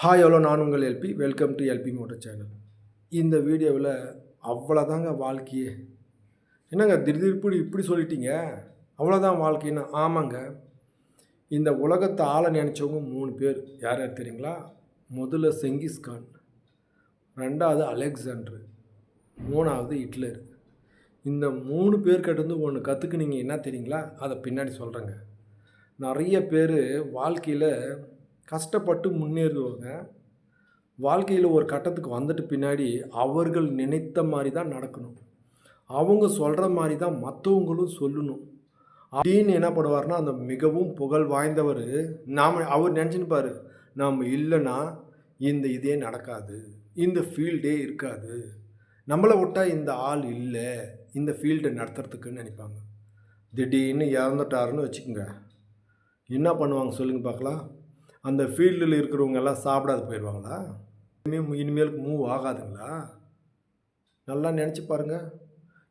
Hi எவ்வளோ நான் உங்கள் LP welcome to LP motor channel. இந்த வீடியோவில் அவ்வளோதாங்க வாழ்க்கையே. என்னங்க திடீர்னு இப்படி சொல்லிட்டீங்க, அவ்வளோதான் வாழ்க்கைன்னு? ஆமாங்க, இந்த உலகத்தை ஆள நினச்சவங்க 3 பேர். யார் யார் தெரியுங்களா? முதல்ல செங்கிஸ்கான், 2வது அலெக்சாண்டரு, 3வது ஹிட்லர். இந்த 3 பேர்கிட்டேருந்து ஒன்று கற்றுக்குனீங்க. என்ன தெரியுங்களா? அதை பின்னாடி சொல்கிறேங்க. நிறைய பேர் வாழ்க்கையில் கஷ்டப்பட்டு முன்னேறுவாங்க. வாழ்க்கையில் ஒரு கட்டத்துக்கு வந்துட்டு பின்னாடி அவர்கள் நினைத்த மாதிரி தான் நடக்கணும், அவங்க சொல்கிற மாதிரி தான் மற்றவங்களும் சொல்லணும் அப்படின்னு என்ன பண்ணுவார்னா, அந்த மிகவும் புகழ் வாய்ந்தவர் அவர் நினச்சின்னுப்பார், நாம் இல்லைன்னா இந்த இதே நடக்காது, இந்த ஃபீல்டே இருக்காது, நம்மளை விட்டால் இந்த ஆள் இல்லை இந்த ஃபீல்டை நடத்துறதுக்குன்னு நினைப்பாங்க. திடீர்னு இறந்துட்டாருன்னு வச்சுக்கோங்க, என்ன பண்ணுவாங்க சொல்லுங்கள் பார்க்கலாம்? அந்த ஃபீல்டில் இருக்கிறவங்க எல்லாம் சாப்பிடாது போயிடுவாங்களா? இனிமேலுக்கு மூவ் ஆகாதுங்களா? நல்லா நினச்சி பாருங்கள்.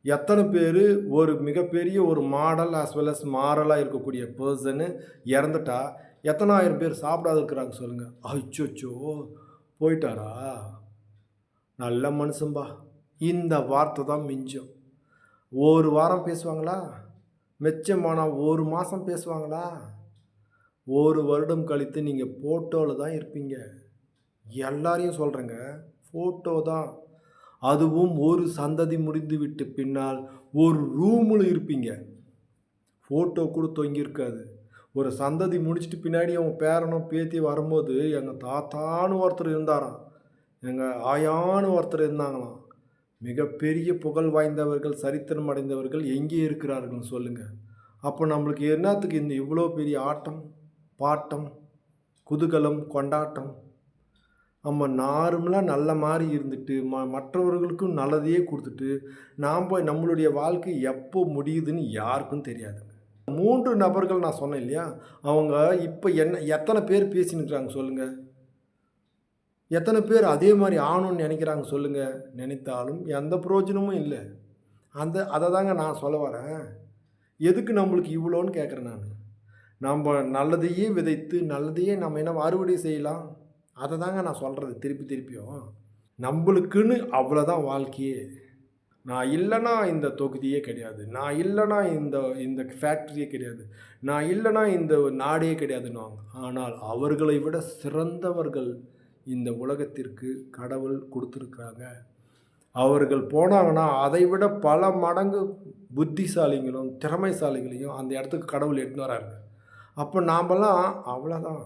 எத்தனை பேர் ஒரு மிகப்பெரிய ஒரு மாடல் ஆஸ் வெல் அஸ் மாரலாக இருக்கக்கூடிய பர்சனு இறந்துட்டா எத்தனை ஆயிரம் பேர் சாப்பிடாது இருக்கிறாங்க சொல்லுங்கள்? அச்சோச்சோ போயிட்டாரா, நல்ல மனுஷன்பா, இந்த வார்த்தை தான் மிஞ்சம். ஒரு வாரம் பேசுவாங்களா? மெச்சமான ஒரு மாதம் பேசுவாங்களா? ஒரு வருடம் கழித்து நீங்கள் ஃபோட்டோவில் தான் இருப்பீங்க. எல்லாரையும் சொல்கிறேங்க, ஃபோட்டோ தான். அதுவும் ஒரு சந்ததி முடிந்து விட்டு பின்னால் ஒரு ரூமில் இருப்பீங்க, ஃபோட்டோ கூட தொங்கியிருக்காது. ஒரு சந்ததி முடிச்சுட்டு பின்னாடி அவங்க பேரனும் பேத்தி வரும்போது, எங்கள் தாத்தான்னு ஒருத்தர் இருந்தாராம், எங்கள் ஆயான்னு ஒருத்தர் இருந்தாங்களாம். மிகப்பெரிய புகழ் வாய்ந்தவர்கள், சரித்திரம் அடைந்தவர்கள் எங்கே இருக்கிறார்கள் சொல்லுங்கள்? அப்போ நம்மளுக்கு என்னத்துக்கு இந்த இவ்வளோ பெரிய ஆட்டம் பாட்டம் குதூகலம் கொண்டாட்டம்? நம்ம நார்மலாக நல்ல மாதிரி இருந்துட்டு மற்றவர்களுக்கும் நல்லதையே கொடுத்துட்டு நாம் போய் நம்மளுடைய வாழ்க்கை எப்போ முடியுதுன்னு யாருக்கும் தெரியாதுங்க. 3 நபர்கள் நான் சொன்னேன் இல்லையா, அவங்க இப்போ எத்தனை பேர் பேசினுக்கிறாங்க சொல்லுங்கள்? எத்தனை பேர் அதே மாதிரி ஆகணும்னு நினைக்கிறாங்க சொல்லுங்கள்? நினைத்தாலும் எந்த பிரயோஜனமும் இல்லை. அதை தாங்க நான் சொல்ல வரேன். எதுக்கு நம்மளுக்கு இவ்வளோன்னு கேட்குறேன் நான். நம்ம நல்லதையே விதைத்து நல்லதையே நம்ம என்ன அறுவடை செய்யலாம், அதை தாங்க நான் சொல்கிறது திருப்பியும். நம்மளுக்குன்னு அவ்வளோதான் வாழ்க்கையே. நான் இல்லைன்னா இந்த தொகுதியே கிடையாது, நான் இல்லைன்னா இந்த ஃபேக்ட்ரியே கிடையாது, நான் இல்லைன்னா இந்த நாடே கிடையாதுன்னுவாங்க. ஆனால் அவர்களை விட சிறந்தவர்கள் இந்த உலகத்திற்கு கடவுள் கொடுத்துருக்குறாங்க. அவர்கள் போனாங்கன்னா அதை விட பல மடங்கு புத்திசாலிகளும் திறமைசாலிகளையும் அந்த இடத்துக்கு கடவுள் எடுத்துன்னு வராங்க. அப்போ நாமெல்லாம் அவ்வளோதான்.